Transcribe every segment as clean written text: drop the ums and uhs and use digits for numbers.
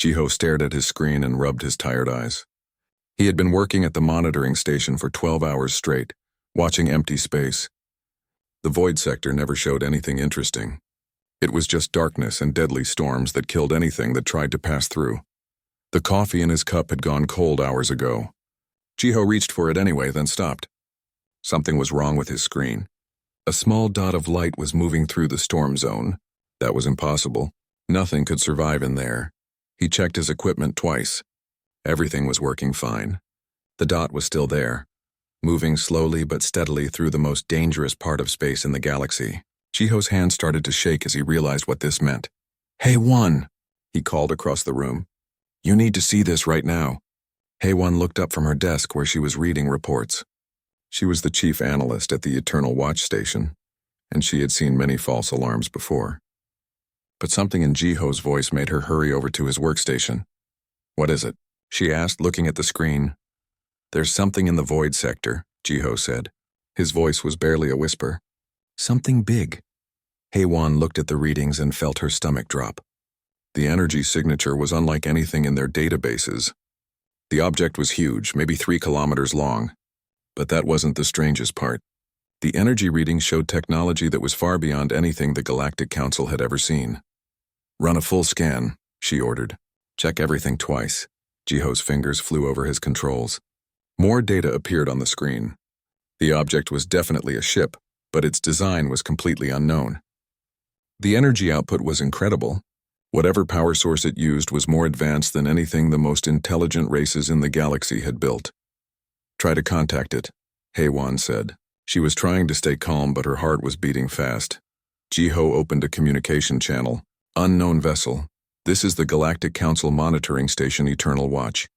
Jiho stared at his screen and rubbed his tired eyes. He had been working at the monitoring station for 12 hours straight, watching empty space. The void sector never showed anything interesting. It was just darkness and deadly storms that killed anything that tried to pass through. The coffee in his cup had gone cold hours ago. Jiho reached for it anyway, then stopped. Something was wrong with his screen. A small dot of light was moving through the storm zone. That was impossible. Nothing could survive in there. He checked his equipment twice. Everything was working fine. The dot was still there, moving slowly but steadily through the most dangerous part of space in the galaxy. Jiho's hand started to shake as he realized what this meant. "Hey-Wan," he called across the room. "You need to see this right now." Hey-Wan looked up from her desk where she was reading reports. She was the chief analyst at the Eternal Watch Station, and she had seen many false alarms before. But something in Jiho's voice made her hurry over to his workstation. "What is it?" she asked, looking at the screen. "There's something in the void sector," Jiho said. His voice was barely a whisper. "Something big." Hey-Wan looked at the readings and felt her stomach drop. The energy signature was unlike anything in their databases. The object was huge, maybe 3 kilometers long. But that wasn't the strangest part. The energy readings showed technology that was far beyond anything the Galactic Council had ever seen. "Run a full scan," she ordered. "Check everything twice." Jiho's fingers flew over his controls. More data appeared on the screen. The object was definitely a ship, but its design was completely unknown. The energy output was incredible. Whatever power source it used was more advanced than anything the most intelligent races in the galaxy had built. "Try to contact it," Hey-Wan said. She was trying to stay calm, but her heart was beating fast. Jiho opened a communication channel. "Unknown vessel. This is the Galactic Council monitoring station Eternal Watch.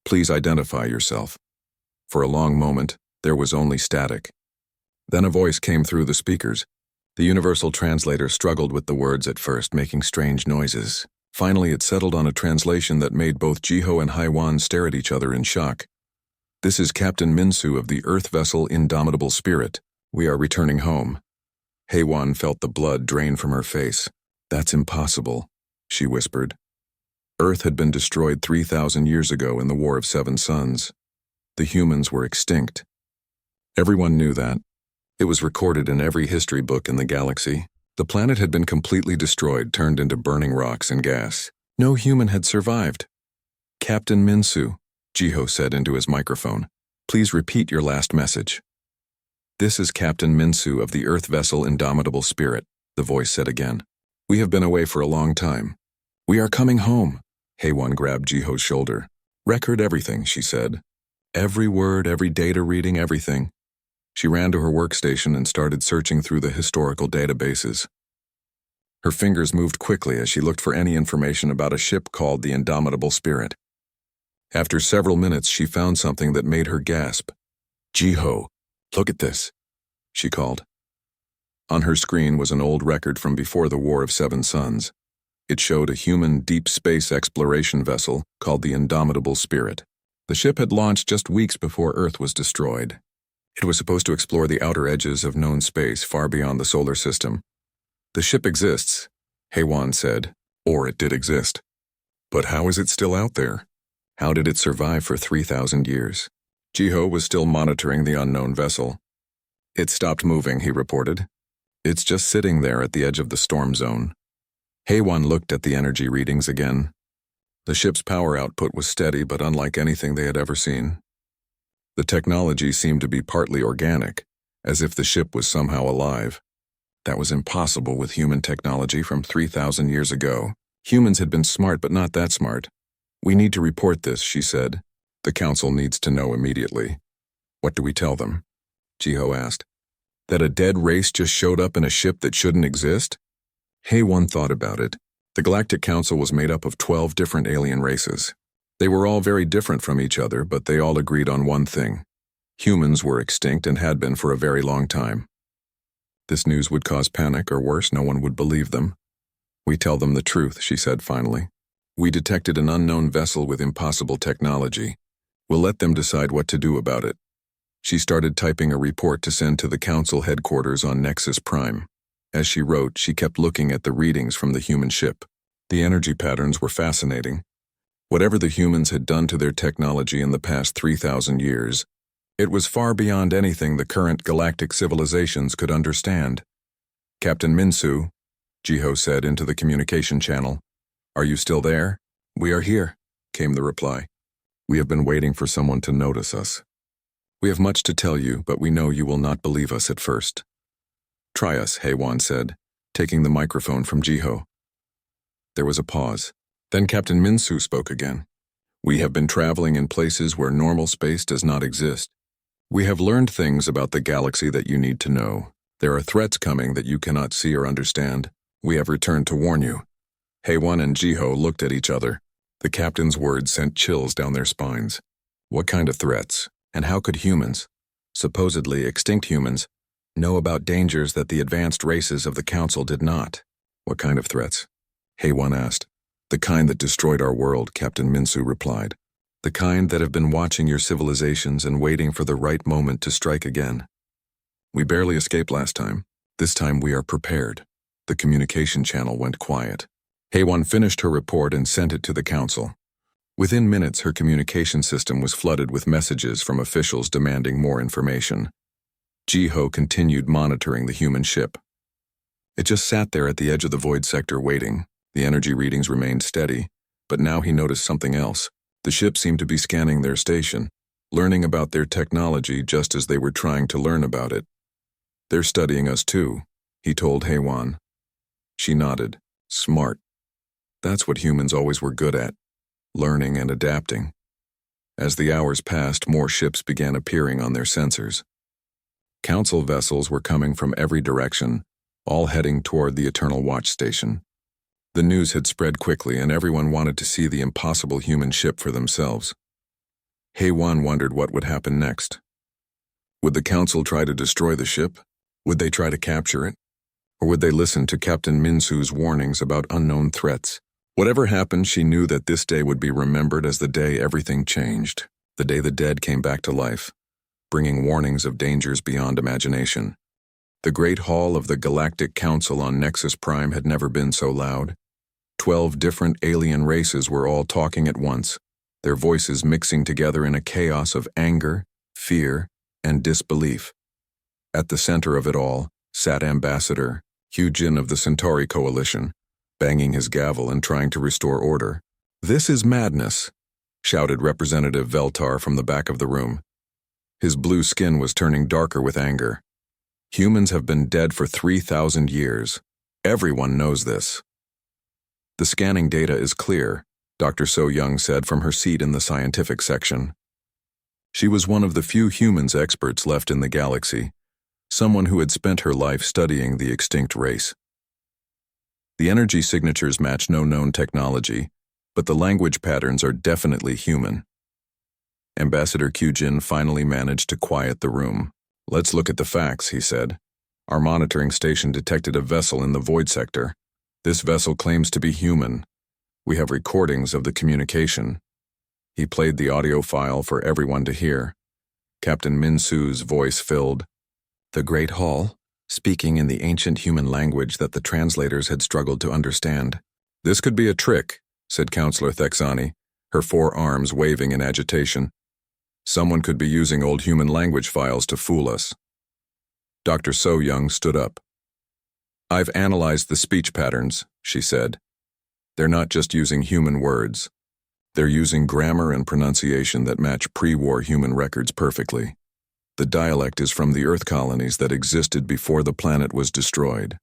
Please identify yourself." For a long moment, there was only static. Then a voice came through the speakers. The universal translator struggled with the words at first, making strange noises. Finally, it settled on a translation that made both Jiho and Hey-Wan stare at each other in shock. "This is Captain Minsu of the Earth vessel Indomitable Spirit. We are returning home." Hey-Wan felt the blood drain from her face. "That's impossible," she whispered. Earth had been destroyed 3,000 years ago in the War of Seven Suns. The humans were extinct. Everyone knew that. It was recorded in every history book in the galaxy. The planet had been completely destroyed, turned into burning rocks and gas. No human had survived. "Captain Minsu," Jiho said into his microphone, "please repeat your last message." "This is Captain Minsu of the Earth vessel Indomitable Spirit," the voice said again. "We have been away for a long time. We are coming home." Hey-Wan grabbed Jiho's shoulder. "Record everything," she said. "Every word, every data reading, everything." She ran to her workstation and started searching through the historical databases. Her fingers moved quickly as she looked for any information about a ship called the Indomitable Spirit. After several minutes, she found something that made her gasp. "Jiho, look at this," she called. On her screen was an old record from before the War of Seven Suns. It showed a human deep space exploration vessel called the Indomitable Spirit. The ship had launched just weeks before Earth was destroyed. It was supposed to explore the outer edges of known space far beyond the solar system. "The ship exists," Hey-Wan said, "or it did exist. But how is it still out there? How did it survive for 3,000 years? Jiho was still monitoring the unknown vessel. "It stopped moving," he reported. "It's just sitting there at the edge of the storm zone." Hey-Wan looked at the energy readings again. The ship's power output was steady but unlike anything they had ever seen. The technology seemed to be partly organic, as if the ship was somehow alive. That was impossible with human technology from 3,000 years ago. Humans had been smart but not that smart. "We need to report this," she said. "The council needs to know immediately." "What do we tell them?" Jiho asked. "That a dead race just showed up in a ship that shouldn't exist?" Hey-Wan thought about it. The Galactic Council was made up of 12 different alien races. They were all very different from each other, but they all agreed on one thing. Humans were extinct and had been for a very long time. This news would cause panic, or worse, no one would believe them. "We tell them the truth," she said finally. "We detected an unknown vessel with impossible technology. We'll let them decide what to do about it." She started typing a report to send to the Council headquarters on Nexus Prime. As she wrote, she kept looking at the readings from the human ship. The energy patterns were fascinating. Whatever the humans had done to their technology in the past 3,000 years, it was far beyond anything the current galactic civilizations could understand. "Captain Minsu," Jiho said into the communication channel. "Are you still there?" "We are here," came the reply. "We have been waiting for someone to notice us. We have much to tell you, but we know you will not believe us at first." "Try us," Heiwan said, taking the microphone from Jiho. There was a pause. Then Captain Minsu spoke again. "We have been traveling in places where normal space does not exist. We have learned things about the galaxy that you need to know. There are threats coming that you cannot see or understand. We have returned to warn you." Heiwan and Jiho looked at each other. The captain's words sent chills down their spines. What kind of threats? And how could humans, supposedly extinct humans, know about dangers that the advanced races of the Council did not? "What kind of threats?" Heiwan asked. "The kind that destroyed our world," Captain Minsu replied. "The kind that have been watching your civilizations and waiting for the right moment to strike again. We barely escaped last time. This time we are prepared." The communication channel went quiet. Heiwan finished her report and sent it to the Council. Within minutes, her communication system was flooded with messages from officials demanding more information. Jiho continued monitoring the human ship. It just sat there at the edge of the void sector waiting. The energy readings remained steady, but now he noticed something else. The ship seemed to be scanning their station, learning about their technology just as they were trying to learn about it. "They're studying us too," he told Heiwan. She nodded. "Smart. That's what humans always were good at, learning and adapting." As the hours passed, more ships began appearing on their sensors. Council vessels were coming from every direction, all heading toward the Eternal Watch Station. The news had spread quickly, and everyone wanted to see the impossible human ship for themselves. Heiwan wondered what would happen next. Would the Council try to destroy the ship? Would they try to capture it? Or would they listen to Captain Minsu's warnings about unknown threats? Whatever happened, she knew that this day would be remembered as the day everything changed, the day the dead came back to life, bringing warnings of dangers beyond imagination. The Great Hall of the Galactic Council on Nexus Prime had never been so loud. 12 different alien races were all talking at once, their voices mixing together in a chaos of anger, fear, and disbelief. At the center of it all sat Ambassador Hyujin of the Centauri Coalition, banging his gavel and trying to restore order. "This is madness," shouted Representative Veltar from the back of the room. His blue skin was turning darker with anger. "Humans have been dead for 3,000 years. Everyone knows this." "The scanning data is clear," Dr. So Young said from her seat in the scientific section. She was one of the few humans experts left in the galaxy, someone who had spent her life studying the extinct race. "The energy signatures match no known technology, but the language patterns are definitely human." Ambassador Hyujin finally managed to quiet the room. "Let's look at the facts," he said. "Our monitoring station detected a vessel in the void sector. This vessel claims to be human. We have recordings of the communication." He played the audio file for everyone to hear. Captain Minsu's voice filled the Great Hall, speaking in the ancient human language that the translators had struggled to understand. "This could be a trick," said Counselor Thexani, her 4 arms waving in agitation. "Someone could be using old human language files to fool us." Dr. So Young stood up. "I've analyzed the speech patterns," she said. "They're not just using human words. They're using grammar and pronunciation that match pre-war human records perfectly. The dialect is from the Earth colonies that existed before the planet was destroyed."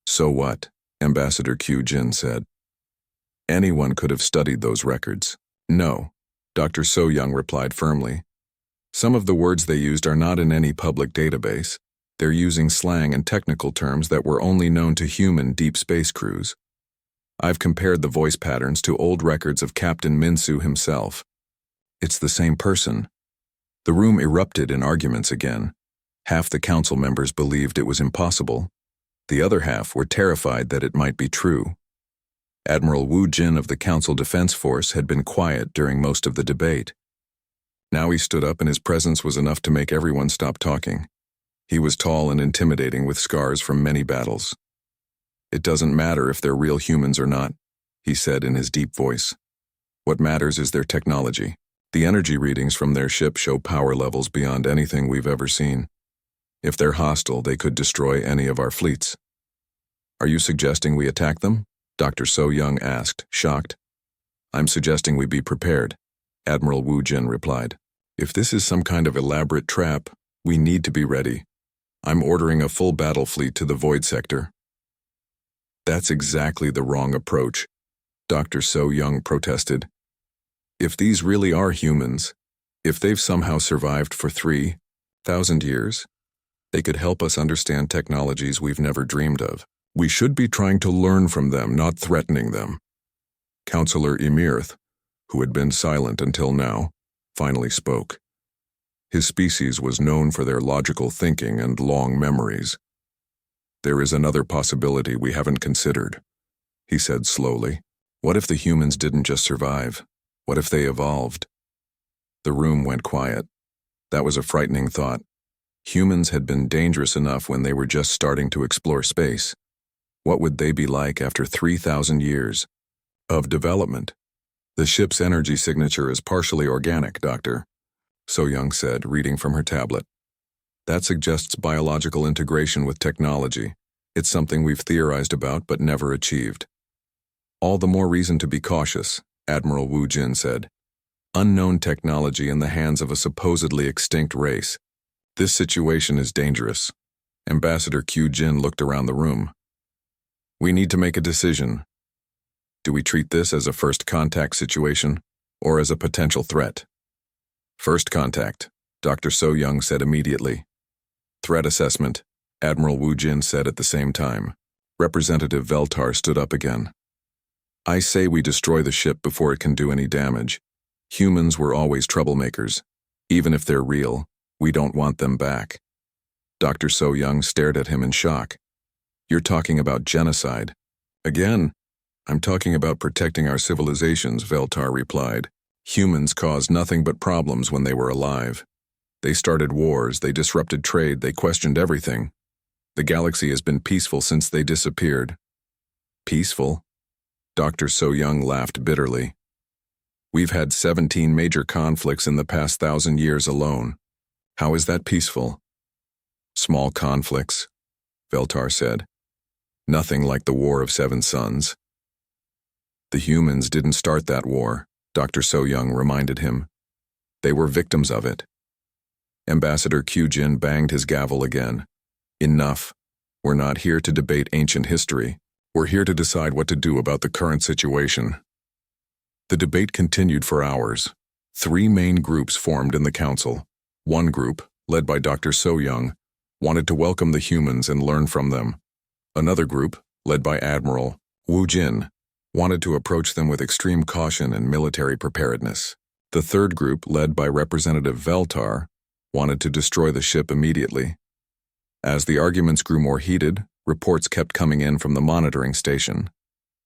"So what?" Ambassador Hyujin said. "Anyone could have studied those records." "No," Dr. So Young replied firmly. "Some of the words they used are not in any public database. They're using slang and technical terms that were only known to human deep space crews. I've compared the voice patterns to old records of Captain Minsu himself. It's the same person." The room erupted in arguments again. Half the council members believed it was impossible. The other half were terrified that it might be true. Admiral Wu Jin of the Council Defense Force had been quiet during most of the debate. Now he stood up, and his presence was enough to make everyone stop talking. He was tall and intimidating, with scars from many battles. "It doesn't matter if they're real humans or not," he said in his deep voice. What matters is their technology. The energy readings from their ship show power levels beyond anything we've ever seen. If they're hostile, they could destroy any of our fleets. Are you suggesting we attack them? Dr. So Young asked, shocked. I'm suggesting we be prepared, Admiral Wu Jin replied. If this is some kind of elaborate trap, we need to be ready. I'm ordering a full battle fleet to the void sector. That's exactly the wrong approach, Dr. So Young protested. If these really are humans, if they've somehow survived for 3,000 years, they could help us understand technologies we've never dreamed of. We should be trying to learn from them, not threatening them. Counselor Emirth, who had been silent until now, finally spoke. His species was known for their logical thinking and long memories. There is another possibility we haven't considered, he said slowly. What if the humans didn't just survive? What if they evolved? The room went quiet. That was a frightening thought. Humans had been dangerous enough when they were just starting to explore space. What would they be like after 3,000 years of development? The ship's energy signature is partially organic, Doctor, So Young said, reading from her tablet. That suggests biological integration with technology. It's something we've theorized about but never achieved. All the more reason to be cautious, Admiral Wu Jin said. Unknown technology in the hands of a supposedly extinct race. This situation is dangerous. Ambassador Q Jin looked around the room. We need to make a decision. Do we treat this as a first contact situation or as a potential threat? First contact, Dr. So Young said immediately. Threat assessment, Admiral Wu Jin said at the same time. Representative Veltar stood up again. I say we destroy the ship before it can do any damage. Humans were always troublemakers. Even if they're real, we don't want them back. Dr. So Young stared at him in shock. You're talking about genocide. Again, I'm talking about protecting our civilizations, Veltar replied. Humans caused nothing but problems when they were alive. They started wars, they disrupted trade, they questioned everything. The galaxy has been peaceful since they disappeared. Peaceful? Dr. So Young laughed bitterly. We've had 17 major conflicts in the past 1,000 years alone. How is that peaceful? Small conflicts, Veltar said. Nothing like the War of Seven Suns. The humans didn't start that war, Dr. So Young reminded him. They were victims of it. Ambassador Q Jin banged his gavel again. Enough. We're not here to debate ancient history. We're here to decide what to do about the current situation. The debate continued for hours. 3 main groups formed in the council. One group, led by Dr. So Young, wanted to welcome the humans and learn from them. Another group, led by Admiral Wu Jin, wanted to approach them with extreme caution and military preparedness. The third group, led by Representative Veltar, wanted to destroy the ship immediately. As the arguments grew more heated, reports kept coming in from the monitoring station.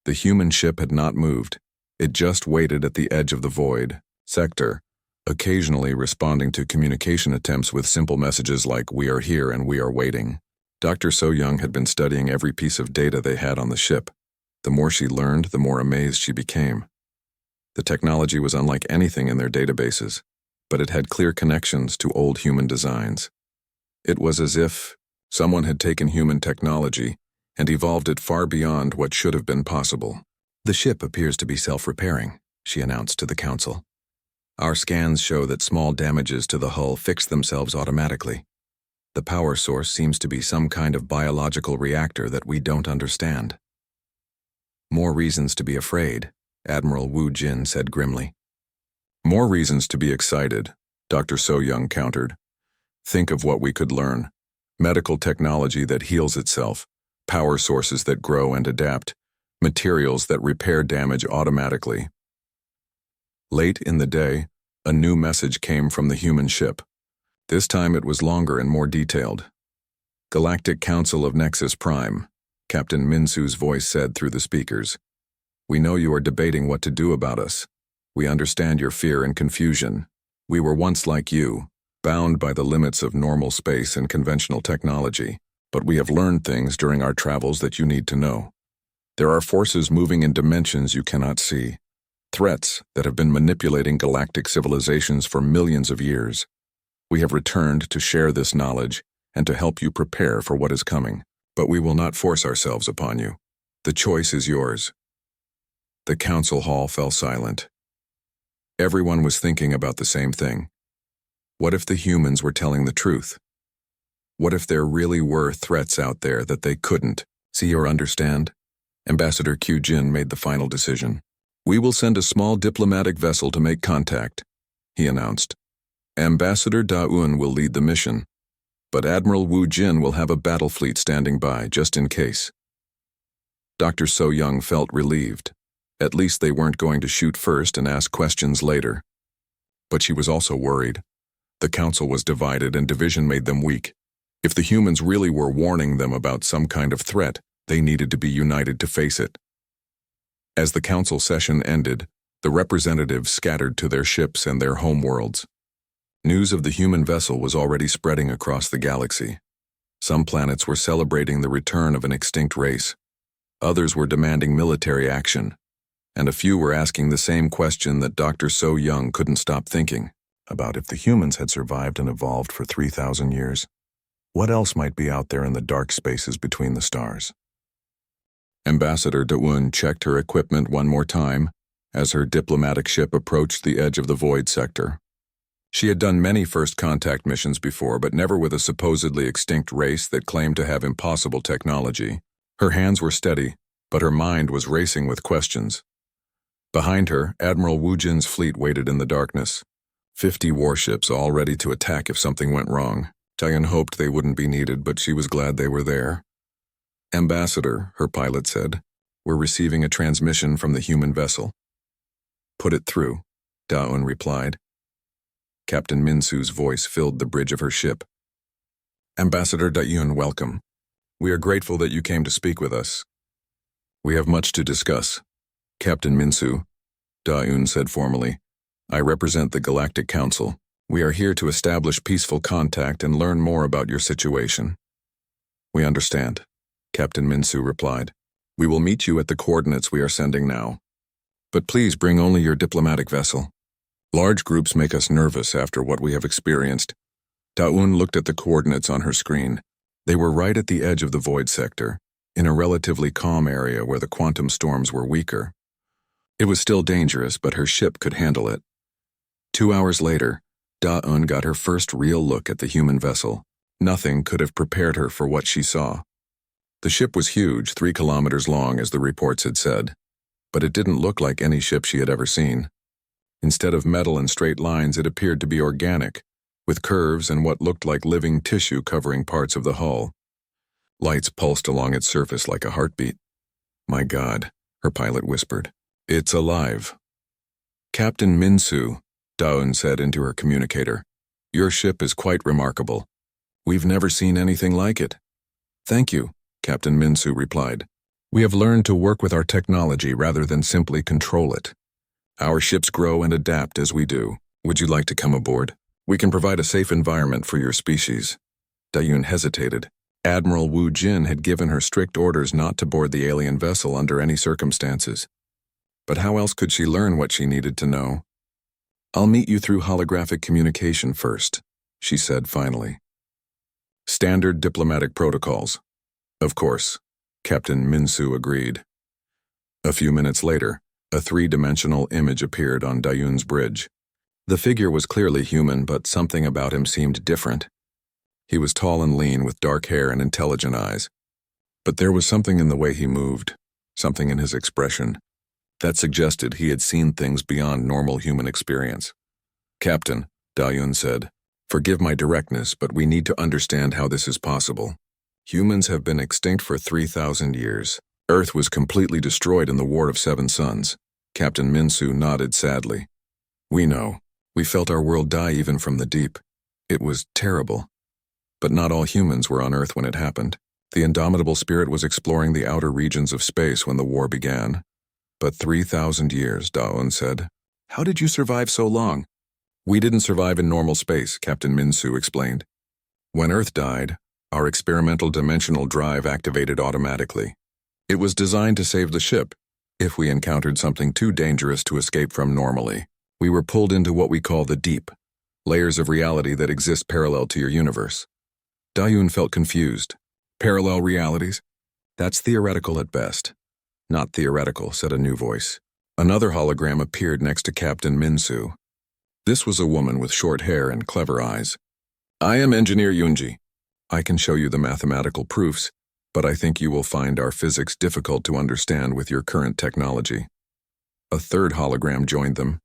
The human ship had not moved. It just waited at the edge of the void sector, occasionally responding to communication attempts with simple messages like, "We are here and we are waiting." Dr. So Young had been studying every piece of data they had on the ship. The more she learned, the more amazed she became. The technology was unlike anything in their databases, but it had clear connections to old human designs. It was as if someone had taken human technology and evolved it far beyond what should have been possible. The ship appears to be self-repairing, she announced to the council. Our scans show that small damages to the hull fix themselves automatically. The power source seems to be some kind of biological reactor that we don't understand. More reasons to be afraid, Admiral Wu Jin said grimly. More reasons to be excited, Dr. So Young countered. Think of what we could learn. Medical technology that heals itself, power sources that grow and adapt, materials that repair damage automatically. Late in the day, a new message came from the human ship. This time it was longer and more detailed. Galactic Council of Nexus Prime, Captain Minsu's voice said through the speakers. We know you are debating what to do about us. We understand your fear and confusion. We were once like you, bound by the limits of normal space and conventional technology, but we have learned things during our travels that you need to know. There are forces moving in dimensions you cannot see. Threats that have been manipulating galactic civilizations for millions of years. We have returned to share this knowledge and to help you prepare for what is coming, but we will not force ourselves upon you. The choice is yours. The council hall fell silent. Everyone was thinking about the same thing. What if the humans were telling the truth? What if there really were threats out there that they couldn't see or understand? Ambassador Q Jin made the final decision. "We will send a small diplomatic vessel to make contact," he announced. "Ambassador Da-Un will lead the mission, but Admiral Wu Jin will have a battle fleet standing by, just in case." Dr. So Young felt relieved. At least they weren't going to shoot first and ask questions later. But she was also worried. The council was divided and division made them weak. If the humans really were warning them about some kind of threat, they needed to be united to face it. As the council session ended, the representatives scattered to their ships and their homeworlds. News of the human vessel was already spreading across the galaxy. Some planets were celebrating the return of an extinct race. Others were demanding military action. And a few were asking the same question that Dr. So Young couldn't stop thinking about: if the humans had survived and evolved for 3,000 years, what else might be out there in the dark spaces between the stars? Ambassador Da-Un checked her equipment one more time as her diplomatic ship approached the edge of the void sector. She had done many first contact missions before, but never with a supposedly extinct race that claimed to have impossible technology. Her hands were steady, but her mind was racing with questions. Behind her, Admiral Wu Jin's fleet waited in the darkness. 50 warships all ready to attack if something went wrong. Da-Un hoped they wouldn't be needed, but she was glad they were there. "Ambassador," her pilot said, "we're receiving a transmission from the human vessel." "Put it through," Da-Un replied. Captain Minsu's voice filled the bridge of her ship. "Ambassador Da-Un, welcome. We are grateful that you came to speak with us. We have much to discuss." "Captain Minsu," Da-Un said formally, "I represent the Galactic Council. We are here to establish peaceful contact and learn more about your situation." "We understand," Captain Minsu replied. "We will meet you at the coordinates we are sending now. But please bring only your diplomatic vessel. Large groups make us nervous after what we have experienced." Da-Un looked at the coordinates on her screen. They were right at the edge of the void sector, in a relatively calm area where the quantum storms were weaker. It was still dangerous, but her ship could handle it. 2 hours later, Da-Un got her first real look at the human vessel. Nothing could have prepared her for what she saw. The ship was huge, 3 kilometers long, as the reports had said, but it didn't look like any ship she had ever seen. Instead of metal and straight lines, it appeared to be organic, with curves and what looked like living tissue covering parts of the hull. Lights pulsed along its surface like a heartbeat. "My God," her pilot whispered. "It's alive." "Captain Minsu," Da-Un said into her communicator, "your ship is quite remarkable. We've never seen anything like it." "Thank you," Captain Minsu replied. "We have learned to work with our technology rather than simply control it. Our ships grow and adapt as we do. Would you like to come aboard? We can provide a safe environment for your species." Da-Un hesitated. Admiral Wu Jin had given her strict orders not to board the alien vessel under any circumstances. But how else could she learn what she needed to know? "I'll meet you through holographic communication first," she said finally. "Standard diplomatic protocols." "Of course," Captain Minsu agreed. A few minutes later, a 3-dimensional image appeared on Da-Un's bridge. The figure was clearly human, but something about him seemed different. He was tall and lean with dark hair and intelligent eyes. But there was something in the way he moved, something in his expression, that suggested he had seen things beyond normal human experience. "Captain," Da-Un said, "forgive my directness, but we need to understand how this is possible. Humans have been extinct for 3,000 years. Earth was completely destroyed in the War of 7 Suns." Captain Minsu nodded sadly. "We know. We felt our world die even from the deep. It was terrible. But not all humans were on Earth when it happened. The indomitable spirit was exploring the outer regions of space when the war began. But 3,000 years, Da-Un said. How did you survive so long?" "We didn't survive in normal space," Captain Minsu explained. "When Earth died, our experimental dimensional drive activated automatically. It was designed to save the ship, If we encountered something too dangerous to escape from normally, we were pulled into what we call the deep, layers of reality that exist parallel to your universe. Dayun felt confused. Parallel realities? That's theoretical at best. Not theoretical, said a new voice. Another hologram appeared next to Captain Minsu. This was a woman with short hair and clever eyes. I am Engineer Yunji. I can show you the mathematical proofs, but I think you will find our physics difficult to understand with your current technology. A third hologram joined them.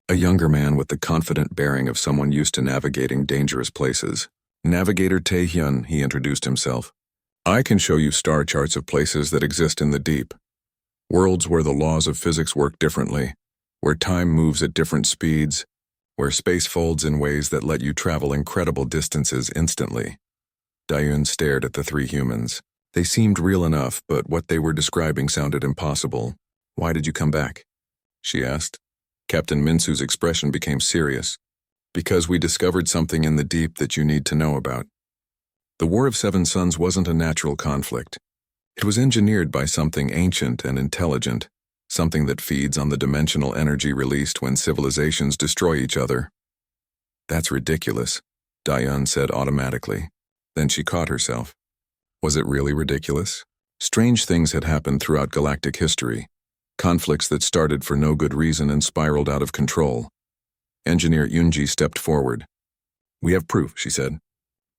A younger man with the confident bearing of someone used to navigating dangerous places. Navigator Taehyun, he introduced himself. I can show you star charts of places that exist in the deep. Worlds where the laws of physics work differently, where time moves at different speeds, where space folds in ways that let you travel incredible distances instantly. Dayun stared at the three humans. They seemed real enough, but what they were describing sounded impossible. Why did you come back? She asked. Captain Minsu's expression became serious. Because we discovered something in the deep that you need to know about. The War of Seven Suns wasn't a natural conflict. It was engineered by something ancient and intelligent, something that feeds on the dimensional energy released when civilizations destroy each other. That's ridiculous, Dayun said automatically. Then she caught herself. Was it really ridiculous? Strange things had happened throughout galactic history, conflicts that started for no good reason and spiraled out of control. Engineer Yunji stepped forward. We have proof, she said.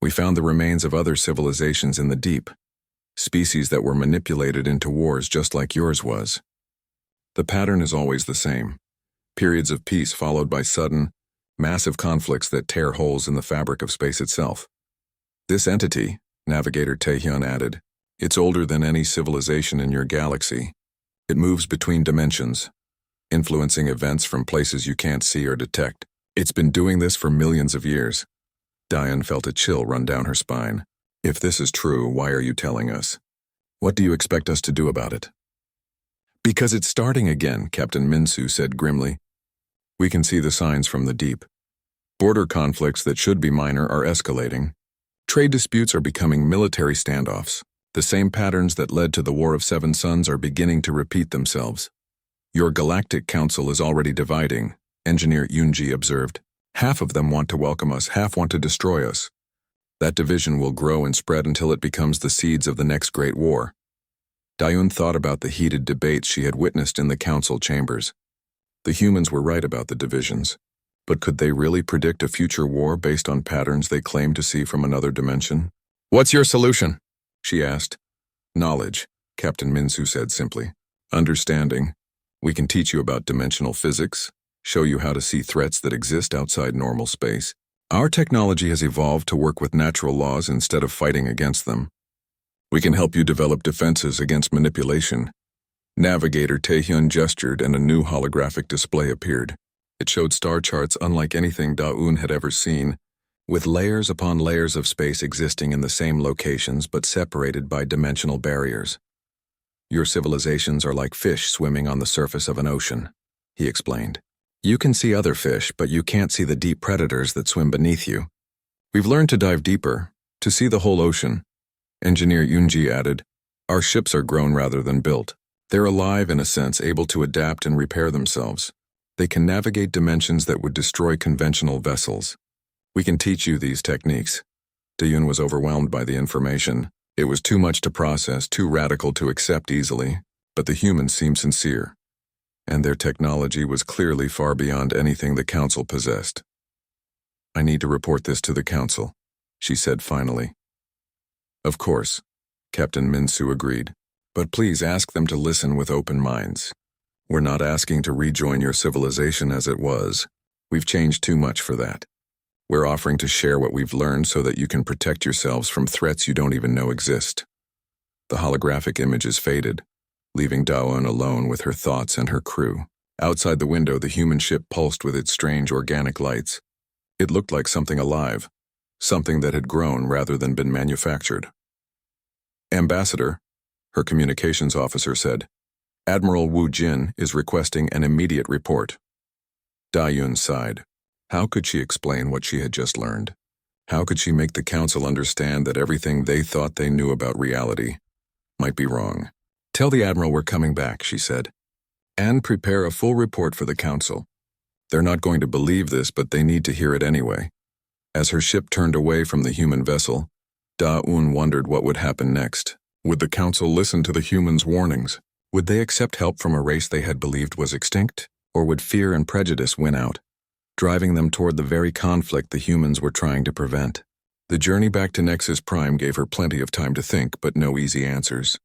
We found the remains of other civilizations in the deep, species that were manipulated into wars just like yours was. The pattern is always the same. Periods of peace followed by sudden, massive conflicts that tear holes in the fabric of space itself. This entity, Navigator Taehyun added, it's older than any civilization in your galaxy. It moves between dimensions, influencing events from places you can't see or detect. It's been doing this for millions of years. Dayun felt a chill run down her spine. If this is true, why are you telling us? What do you expect us to do about it? Because it's starting again, Captain Minsu said grimly. We can see the signs from the deep. Border conflicts that should be minor are escalating. Trade disputes are becoming military standoffs. The same patterns that led to the War of Seven Suns are beginning to repeat themselves. Your Galactic Council is already dividing, Engineer Yunji observed. Half of them want to welcome us, half want to destroy us. That division will grow and spread until it becomes the seeds of the next great war. Dayun thought about the heated debates she had witnessed in the council chambers. The humans were right about the divisions, but could they really predict a future war based on patterns they claimed to see from another dimension? What's your solution? She asked. Knowledge, Captain Minsu said simply. Understanding. We can teach you about dimensional physics, show you how to see threats that exist outside normal space. Our technology has evolved to work with natural laws instead of fighting against them. We can help you develop defenses against manipulation. Navigator Taehyun gestured and a new holographic display appeared. It showed star charts unlike anything Dayun had ever seen, with layers upon layers of space existing in the same locations but separated by dimensional barriers. Your civilizations are like fish swimming on the surface of an ocean, he explained. You can see other fish, but you can't see the deep predators that swim beneath you. We've learned to dive deeper, to see the whole ocean. Engineer Yunji added, our ships are grown rather than built. They're alive in a sense, able to adapt and repair themselves. They can navigate dimensions that would destroy conventional vessels. We can teach you these techniques. Dayun was overwhelmed by the information. It was too much to process, too radical to accept easily, but the humans seemed sincere, and their technology was clearly far beyond anything the Council possessed. I need to report this to the Council, she said finally. Of course, Captain Minsu agreed, but please ask them to listen with open minds. We're not asking to rejoin your civilization as it was. We've changed too much for that. We're offering to share what we've learned so that you can protect yourselves from threats you don't even know exist. The holographic images faded, leaving Dayun alone with her thoughts and her crew. Outside the window, the human ship pulsed with its strange organic lights. It looked like something alive, something that had grown rather than been manufactured. Ambassador, her communications officer said, Admiral Wu Jin is requesting an immediate report. Dayun sighed. How could she explain what she had just learned? How could she make the Council understand that everything they thought they knew about reality might be wrong? Tell the Admiral we're coming back, she said. and prepare a full report for the council. They're not going to believe this, but they need to hear it anyway. As her ship turned away from the human vessel, Da-Un wondered what would happen next. Would the council listen to the humans' warnings? Would they accept help from a race they had believed was extinct? Or would fear and prejudice win out, driving them toward the very conflict the humans were trying to prevent? The journey back to Nexus Prime gave her plenty of time to think, but no easy answers.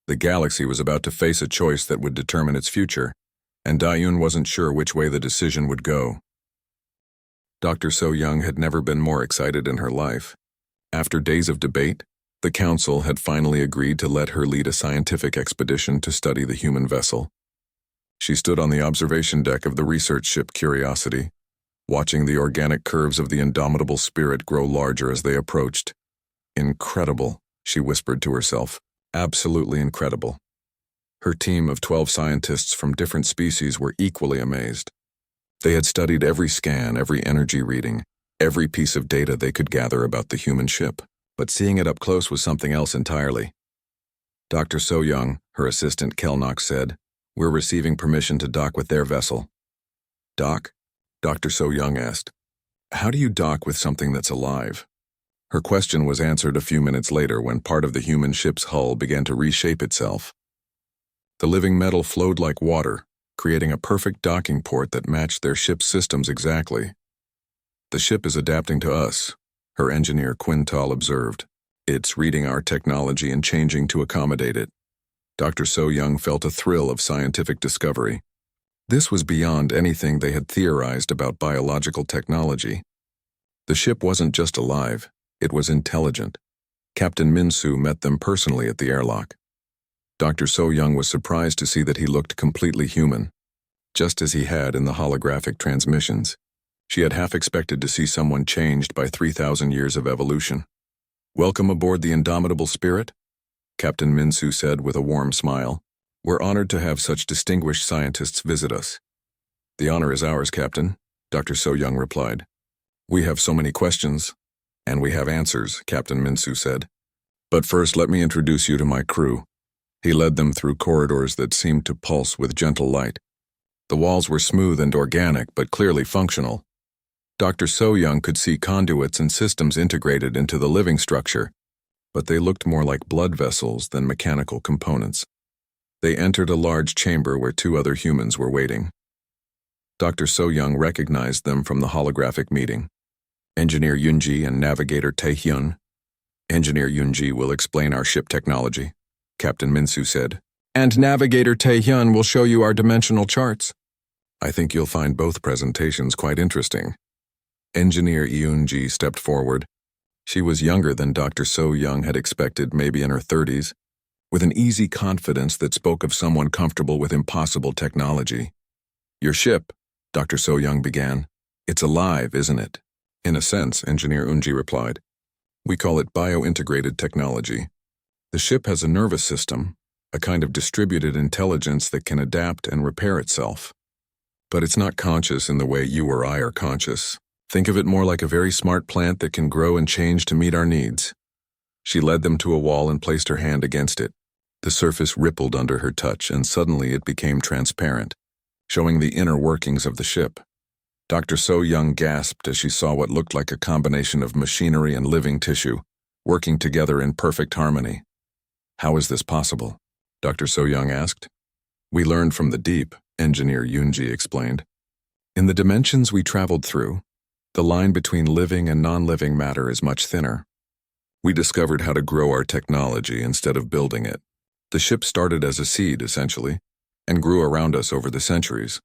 The galaxy was about to face a choice that would determine its future, and Da-Un wasn't sure which way the decision would go. Dr. So-Young had never been more excited in her life. After days of debate, the council had finally agreed to let her lead a scientific expedition to study the human vessel. She stood on the observation deck of the research ship Curiosity, watching the organic curves of the indomitable spirit grow larger as they approached. Incredible, she whispered to herself. Absolutely incredible. Her team of 12 scientists from different species were equally amazed. They had studied every scan, every energy reading, every piece of data they could gather about the human ship, but seeing it up close was something else entirely. Dr. So-Young, her assistant Kelnock, said, "We're receiving permission to dock with their vessel." "Dock?" Dr. So-Young asked. "How do you dock with something that's alive?" Her question was answered a few minutes later when part of the human ship's hull began to reshape itself. The living metal flowed like water, creating a perfect docking port that matched their ship's systems exactly. "The ship is adapting to us," her engineer Quintal observed. "It's reading our technology and changing to accommodate it." Dr. So-Young felt a thrill of scientific discovery. This was beyond anything they had theorized about biological technology. The ship wasn't just alive, it was intelligent. Captain Minsu met them personally at the airlock. Dr. So-Young was surprised to see that he looked completely human, just as he had in the holographic transmissions. She had half expected to see someone changed by 3,000 years of evolution. "Welcome aboard the indomitable spirit," Captain Minsu said with a warm smile. "We're honored to have such distinguished scientists visit us." "The honor is ours, Captain," Dr. So-Young replied. "We have so many questions." "And we have answers," Captain Minsu said. "But first, let me introduce you to my crew." He led them through corridors that seemed to pulse with gentle light. The walls were smooth and organic, but clearly functional. Dr. So-Young could see conduits and systems integrated into the living structure, but they looked more like blood vessels than mechanical components. They entered a large chamber where 2 other humans were waiting. Dr. So-Young recognized them from the holographic meeting. Engineer Yunji and Navigator Taehyun. "Engineer Yunji will explain our ship technology," Captain Minsu said. "And Navigator Taehyun will show you our dimensional charts." "I think you'll find both presentations quite interesting." Engineer Yunji stepped forward. She was younger than Dr. So-Young had expected, maybe in her 30s, with an easy confidence that spoke of someone comfortable with impossible technology. "Your ship," Dr. So-Young began. "It's alive, isn't it?" "In a sense," Engineer Yunji replied. "We call it bio-integrated technology. The ship has a nervous system, a kind of distributed intelligence that can adapt and repair itself. But it's not conscious in the way you or I are conscious. Think of it more like a very smart plant that can grow and change to meet our needs." She led them to a wall and placed her hand against it. The surface rippled under her touch, and suddenly it became transparent, showing the inner workings of the ship. Dr. So-Young gasped as she saw what looked like a combination of machinery and living tissue, working together in perfect harmony. "How is this possible?" Dr. So-Young asked. "We learned from the deep," Engineer Yunji explained. "In the dimensions we traveled through, the line between living and non-living matter is much thinner. We discovered how to grow our technology instead of building it. The ship started as a seed, essentially, and grew around us over the centuries."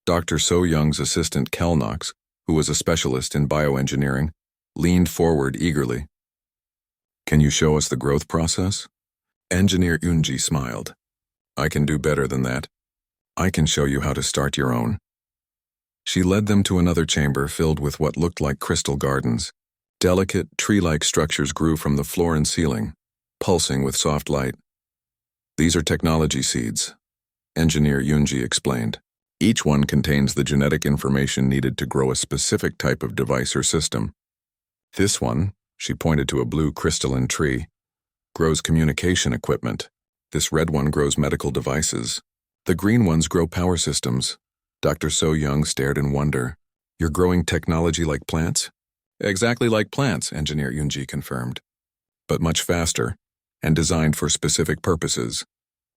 Dr. So-Young's assistant Kelnox, who was a specialist in bioengineering, leaned forward eagerly. "Can you show us the growth process?" Engineer Yunji smiled. "I can do better than that. I can show you how to start your own." She led them to another chamber filled with what looked like crystal gardens. Delicate, tree-like structures grew from the floor and ceiling, pulsing with soft light. "These are technology seeds," Engineer Yunji explained. "Each one contains the genetic information needed to grow a specific type of device or system. This one," she pointed to a blue crystalline tree, "grows communication equipment. This red one grows medical devices. The green ones grow power systems. Dr. So Young stared in wonder. You're growing technology like plants? Exactly like plants, Engineer Yunji confirmed. But much faster, and designed for specific purposes.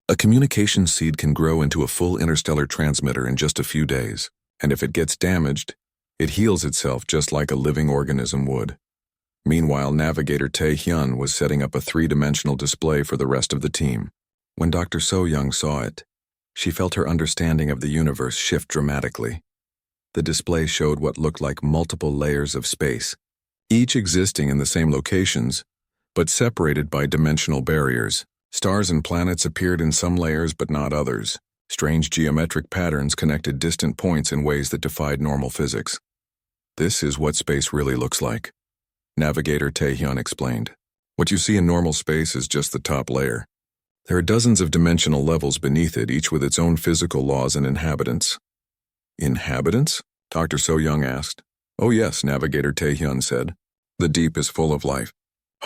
A communication seed can grow into a full interstellar transmitter in just a few days, and if it gets damaged, it heals itself just like a living organism would. Meanwhile, Navigator Tae-hyun was setting up a three-dimensional display for the rest of the team. When Dr. So Young saw it, she felt her understanding of the universe shift dramatically. The display showed what looked like multiple layers of space, each existing in the same locations, but separated by dimensional barriers. Stars and planets appeared in some layers but not others. Strange geometric patterns connected distant points in ways that defied normal physics. This is what space really looks like, Navigator Tae-hyun explained. What you see in normal space is just the top layer. There are dozens of dimensional levels beneath it, each with its own physical laws and inhabitants. Inhabitants? Dr. So Young asked. Oh yes, Navigator Tae-hyun said. The deep is full of life.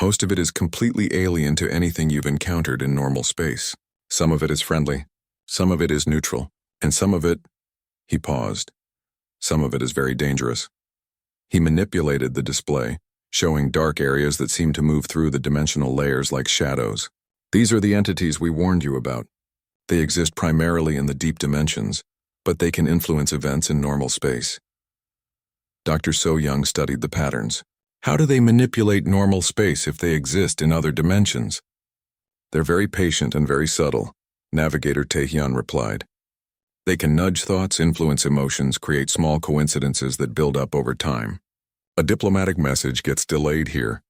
Most of it is completely alien to anything you've encountered in normal space. Some of it is friendly, some of it is neutral, and some of it, he paused, some of it is very dangerous. He manipulated the display, showing dark areas that seemed to move through the dimensional layers like shadows. These are the entities we warned you about. They exist primarily in the deep dimensions, but they can influence events in normal space. Dr. So Young studied the patterns. How do they manipulate normal space if they exist in other dimensions? They're very patient and very subtle, Navigator Tae-hyun replied. They can nudge thoughts, influence emotions, create small coincidences that build up over time. A diplomatic message gets delayed here.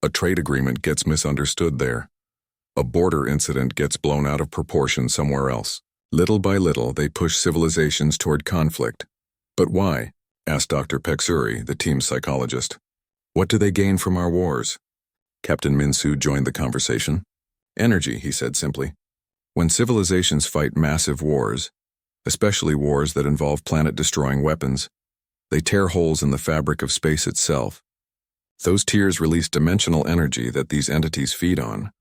A trade agreement gets misunderstood there. A border incident gets blown out of proportion somewhere else. Little by little, they push civilizations toward conflict. But why? Asked Dr. Peksuri, the team's psychologist. What do they gain from our wars? Captain Min-soo joined the conversation. Energy, he said simply. When civilizations fight massive wars, especially wars that involve planet-destroying weapons, they tear holes in the fabric of space itself. Those tears release dimensional energy that these entities feed on.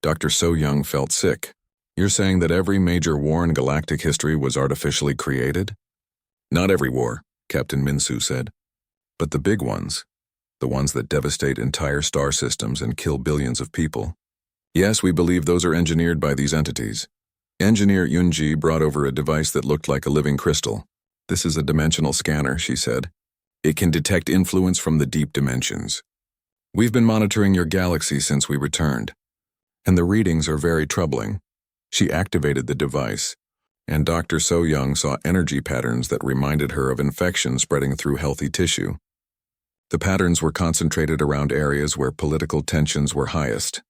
Dr. So Young felt sick. You're saying that every major war in galactic history was artificially created? Not every war, Captain Min-soo said. But the big ones. The ones that devastate entire star systems and kill billions of people. Yes, we believe those are engineered by these entities. Engineer Yunji brought over a device that looked like a living crystal. This is a dimensional scanner, she said. It can detect influence from the deep dimensions. We've been monitoring your galaxy since we returned, and the readings are very troubling. She activated the device, and Dr. So Young saw energy patterns that reminded her of infection spreading through healthy tissue. The patterns were concentrated around areas where political tensions were highest.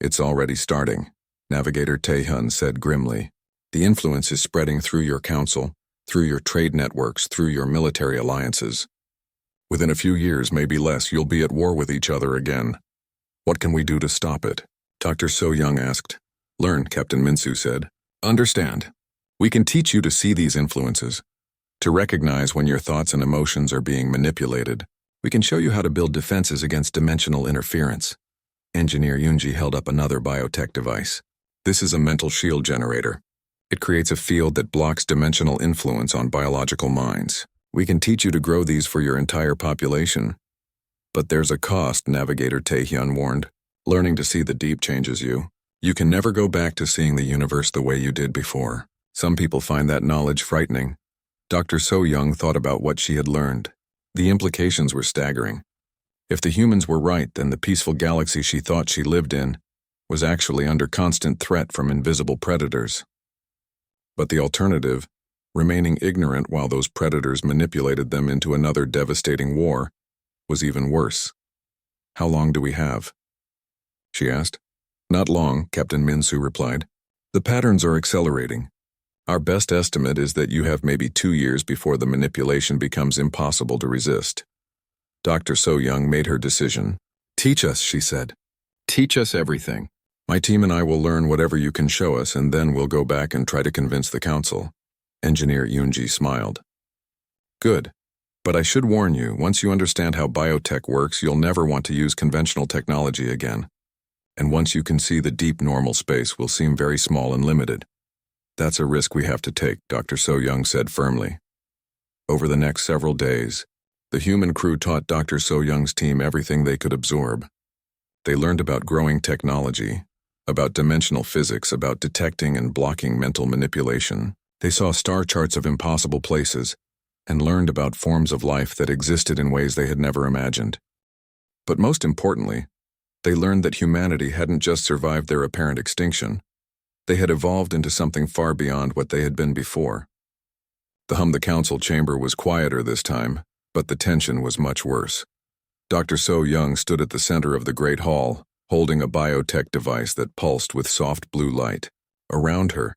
It's already starting, Navigator Tae-hyun said grimly. The influence is spreading through your council, through your trade networks, through your military alliances. Within a few years, maybe less, you'll be at war with each other again. What can we do to stop it? Dr. So Young asked. Learn, Captain Min-soo said. Understand. We can teach you to see these influences, to recognize when your thoughts and emotions are being manipulated. We can show you how to build defenses against dimensional interference. Engineer Yunji held up another biotech device. This is a mental shield generator. It creates a field that blocks dimensional influence on biological minds. We can teach you to grow these for your entire population. But there's a cost, Navigator Tae-hyun warned. Learning to see the deep changes you. You can never go back to seeing the universe the way you did before. Some people find that knowledge frightening. Dr. So Young thought about what she had learned. The implications were staggering. If the humans were right, then the peaceful galaxy she thought she lived in was actually under constant threat from invisible predators. But the alternative, remaining ignorant while those predators manipulated them into another devastating war, was even worse. How long do we have? She asked. Not long, Captain Min-soo replied. The patterns are accelerating. Our best estimate is that you have maybe 2 years before the manipulation becomes impossible to resist. Dr. So Young made her decision. Teach us, she said. Teach us everything. My team and I will learn whatever you can show us, and then we'll go back and try to convince the council. Engineer Yunji smiled. Good. But I should warn you, once you understand how biotech works, you'll never want to use conventional technology again. And once you can see the deep normal space will seem very small and limited. That's a risk we have to take, Dr. So-Young said firmly. Over the next several days, the human crew taught Dr. So-Young's team everything they could absorb. They learned about growing technology, about dimensional physics, about detecting and blocking mental manipulation. They saw star charts of impossible places and learned about forms of life that existed in ways they had never imagined. But most importantly, they learned that humanity hadn't just survived their apparent extinction. They had evolved into something far beyond what they had been before. The council chamber was quieter this time, but the tension was much worse. Dr. So-Young stood at the center of the great hall, holding a biotech device that pulsed with soft blue light. Around her,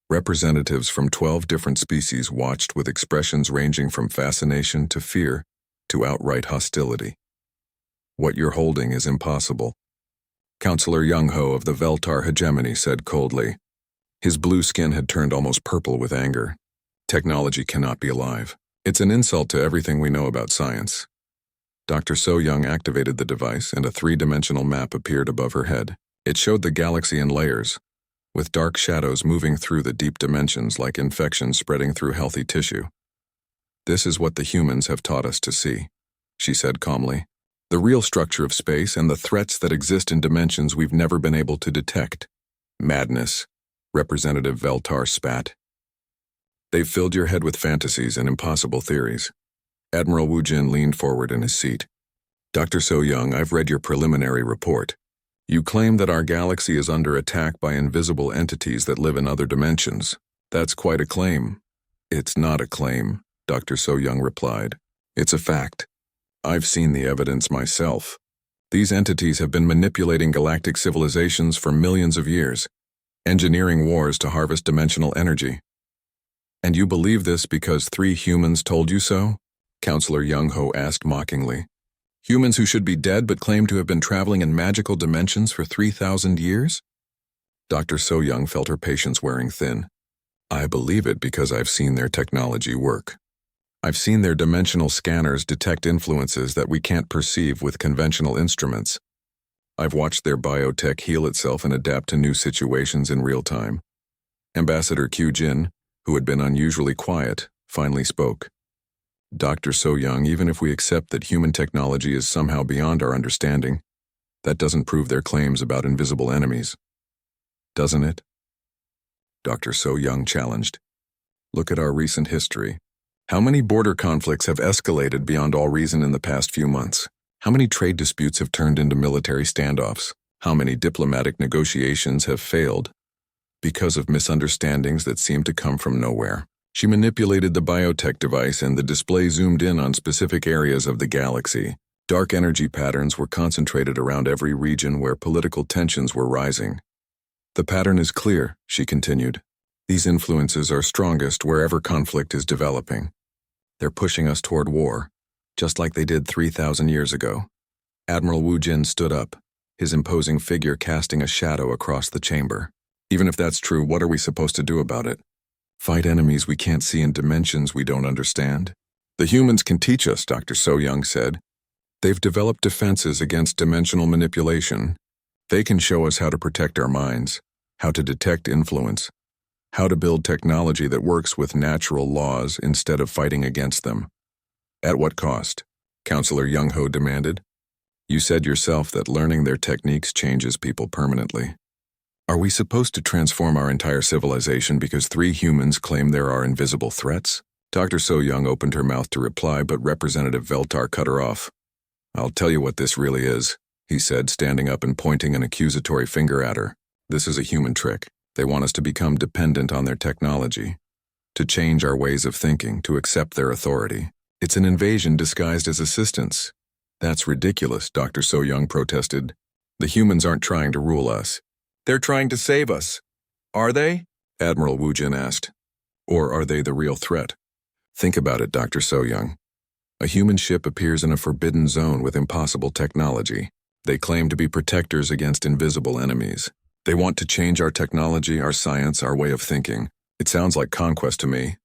representatives from 12 different species watched with expressions ranging from fascination to fear to outright hostility. What you're holding is impossible, Counselor Young-ho of the Veltar hegemony said coldly. His blue skin had turned almost purple with anger. Technology cannot be alive. It's an insult to everything we know about science. Dr. So-Young activated the device and a three-dimensional map appeared above her head. It showed the galaxy in layers, with dark shadows moving through the deep dimensions like infections spreading through healthy tissue. This is what the humans have taught us to see, she said calmly. The real structure of space and the threats that exist in dimensions we've never been able to detect. Madness, Representative Veltar spat. They've filled your head with fantasies and impossible theories. Admiral Wu Jin leaned forward in his seat. Dr. So-Young, I've read your preliminary report. You claim that our galaxy is under attack by invisible entities that live in other dimensions. That's quite a claim. It's not a claim, Dr. So-Young replied. It's a fact. I've seen the evidence myself. These entities have been manipulating galactic civilizations for millions of years, engineering wars to harvest dimensional energy. And you believe this because 3 humans told you so? Counselor Young-ho asked mockingly. Humans who should be dead but claim to have been traveling in magical dimensions for 3,000 years? Dr. So-Young felt her patience wearing thin. I believe it because I've seen their technology work. I've seen their dimensional scanners detect influences that we can't perceive with conventional instruments. I've watched their biotech heal itself and adapt to new situations in real time. Ambassador Q Jin, who had been unusually quiet, finally spoke. Dr. So-Young, even if we accept that human technology is somehow beyond our understanding, that doesn't prove their claims about invisible enemies. Doesn't it? Dr. So-Young challenged. Look at our recent history. How many border conflicts have escalated beyond all reason in the past few months? How many trade disputes have turned into military standoffs? How many diplomatic negotiations have failed because of misunderstandings that seem to come from nowhere? She manipulated the biotech device and the display zoomed in on specific areas of the galaxy. Dark energy patterns were concentrated around every region where political tensions were rising. The pattern is clear, she continued. These influences are strongest wherever conflict is developing. They're pushing us toward war, just like they did 3,000 years ago. Admiral Wu Jin stood up, his imposing figure casting a shadow across the chamber. Even if that's true, what are we supposed to do about it? Fight enemies we can't see in dimensions we don't understand? The humans can teach us, Dr. So-Young said. They've developed defenses against dimensional manipulation. They can show us how to protect our minds, how to detect influence, how to build technology that works with natural laws instead of fighting against them. At what cost? Counselor Young-ho demanded. You said yourself that learning their techniques changes people permanently. Are we supposed to transform our entire civilization because 3 humans claim there are invisible threats? Dr. So-Young opened her mouth to reply, but Representative Veltar cut her off. I'll tell you what this really is, he said, standing up and pointing an accusatory finger at her. This is a human trick. They want us to become dependent on their technology, to change our ways of thinking, to accept their authority. It's an invasion disguised as assistance. That's ridiculous, Dr. So-Young protested. The humans aren't trying to rule us. They're trying to save us. Are they? Admiral Wu Jin asked. Or are they the real threat? Think about it, Dr. So-Young. A human ship appears in a forbidden zone with impossible technology. They claim to be protectors against invisible enemies. They want to change our technology, our science, our way of thinking. It sounds like conquest to me.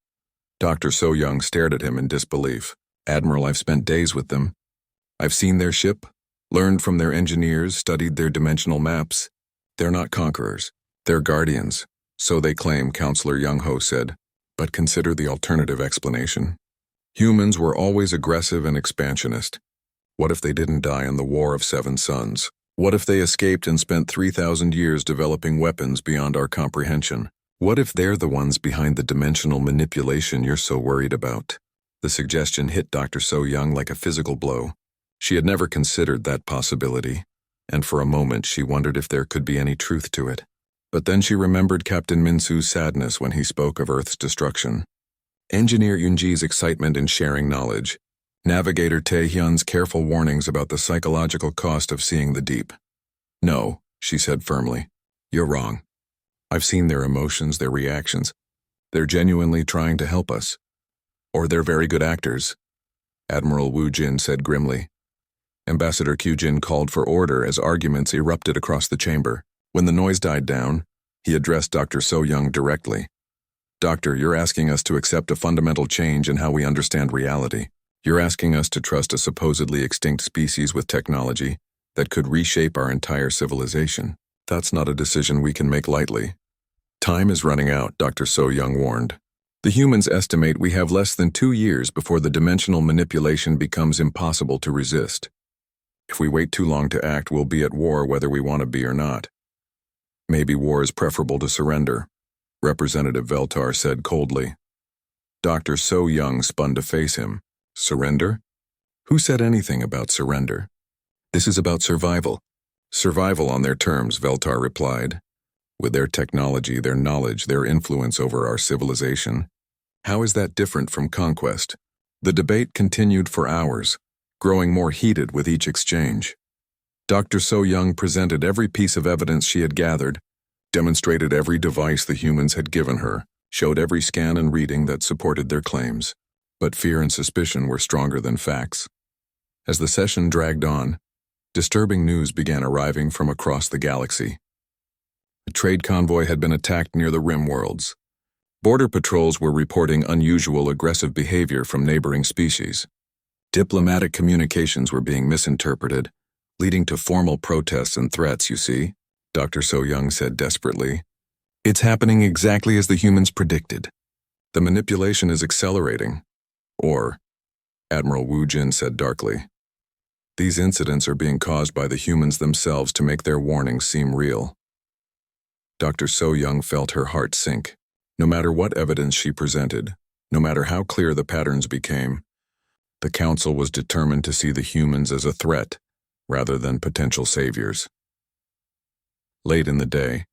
Dr. So-Young stared at him in disbelief. Admiral, I've spent days with them. I've seen their ship, learned from their engineers, studied their dimensional maps. They're not conquerors. They're guardians. So they claim, Counselor Young-ho said, but consider the alternative explanation. Humans were always aggressive and expansionist. What if they didn't die in the War of Seven Suns? What if they escaped and spent 3,000 years developing weapons beyond our comprehension? What if they're the ones behind the dimensional manipulation you're so worried about? The suggestion hit Dr. So-young like a physical blow. She had never considered that possibility, and for a moment she wondered if there could be any truth to it. But then she remembered Captain Min-soo's sadness when he spoke of Earth's destruction, Engineer Yoonji's excitement in sharing knowledge, Navigator Taehyun's careful warnings about the psychological cost of seeing the deep. No, she said firmly. You're wrong. I've seen their emotions, their reactions. They're genuinely trying to help us. Or they're very good actors, Admiral Woo Jin said grimly. Ambassador Kyujin called for order as arguments erupted across the chamber. When the noise died down, he addressed Dr. So-young directly. Doctor, you're asking us to accept a fundamental change in how we understand reality. You're asking us to trust a supposedly extinct species with technology that could reshape our entire civilization. That's not a decision we can make lightly. Time is running out, Dr. So-young warned. The humans estimate we have less than 2 years before the dimensional manipulation becomes impossible to resist. If we wait too long to act, we'll be at war whether we want to be or not. Maybe war is preferable to surrender, Representative Veltar said coldly. Dr. So-young spun to face him. Surrender? Who said anything about surrender? This is about survival. Survival on their terms, Veltar replied. With their technology, their knowledge, their influence over our civilization. How is that different from conquest? The debate continued for hours, growing more heated with each exchange. Dr. So-young presented every piece of evidence she had gathered, demonstrated every device the humans had given her, showed every scan and reading that supported their claims. But fear and suspicion were stronger than facts. As the session dragged on, disturbing news began arriving from across the galaxy. A trade convoy had been attacked near the Rim worlds. Border patrols were reporting unusual aggressive behavior from neighboring species. Diplomatic communications were being misinterpreted, leading to formal protests and threats, you see, Dr. So-young said desperately. It's happening exactly as the humans predicted. The manipulation is accelerating. Or, Admiral Woo Jin said darkly. These incidents are being caused by the humans themselves to make their warnings seem real. Dr. So-young felt her heart sink. No matter what evidence she presented, no matter how clear the patterns became, the Council was determined to see the humans as a threat rather than potential saviors. Late in the day,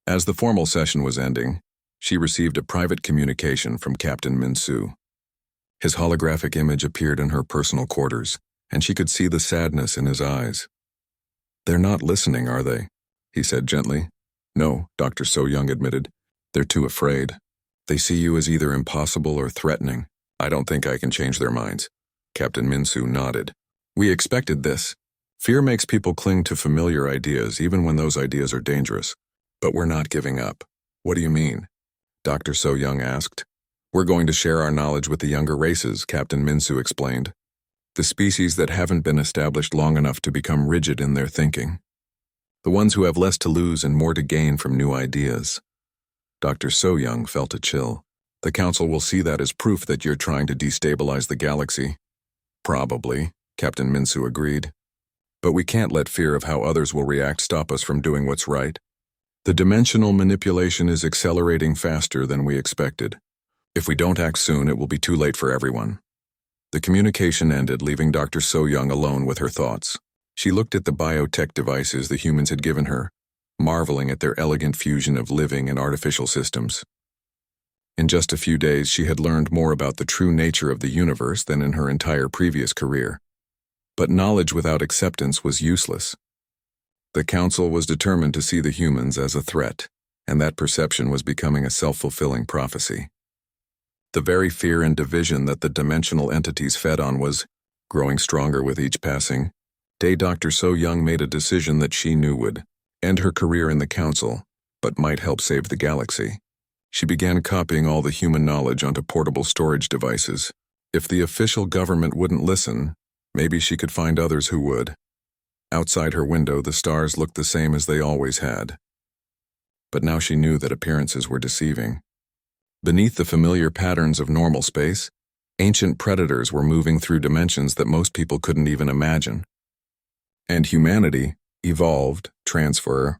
as the formal session was ending, she received a private communication from Captain Min-soo. His holographic image appeared in her personal quarters, and she could see the sadness in his eyes. They're not listening, are they? He said gently. No, Dr. So-young admitted. They're too afraid. They see you as either impossible or threatening. I don't think I can change their minds. Captain Min-soo nodded. We expected this. Fear makes people cling to familiar ideas even when those ideas are dangerous. But we're not giving up. What do you mean? Dr. So-young asked. We're going to share our knowledge with the younger races, Captain Min-soo explained. The species that haven't been established long enough to become rigid in their thinking. The ones who have less to lose and more to gain from new ideas. Dr. So-young felt a chill. The Council will see that as proof that you're trying to destabilize the galaxy. Probably, Captain Min-soo agreed. But we can't let fear of how others will react stop us from doing what's right. The dimensional manipulation is accelerating faster than we expected. If we don't act soon, it will be too late for everyone. The communication ended, leaving Dr. So-young alone with her thoughts. She looked at the biotech devices the humans had given her, marveling at their elegant fusion of living and artificial systems. In just a few days, she had learned more about the true nature of the universe than in her entire previous career. But knowledge without acceptance was useless. The Council was determined to see the humans as a threat, and that perception was becoming a self-fulfilling prophecy. The very fear and division that the dimensional entities fed on was growing stronger with each passing day. Dr. So-young made a decision that she knew would end her career in the Council, but might help save the galaxy. She began copying all the human knowledge onto portable storage devices. If the official government wouldn't listen, maybe she could find others who would. Outside her window, the stars looked the same as they always had. but now she knew that appearances were deceiving. Beneath the familiar patterns of normal space, ancient predators were moving through dimensions that most people couldn't even imagine. And humanity, evolved, transfer,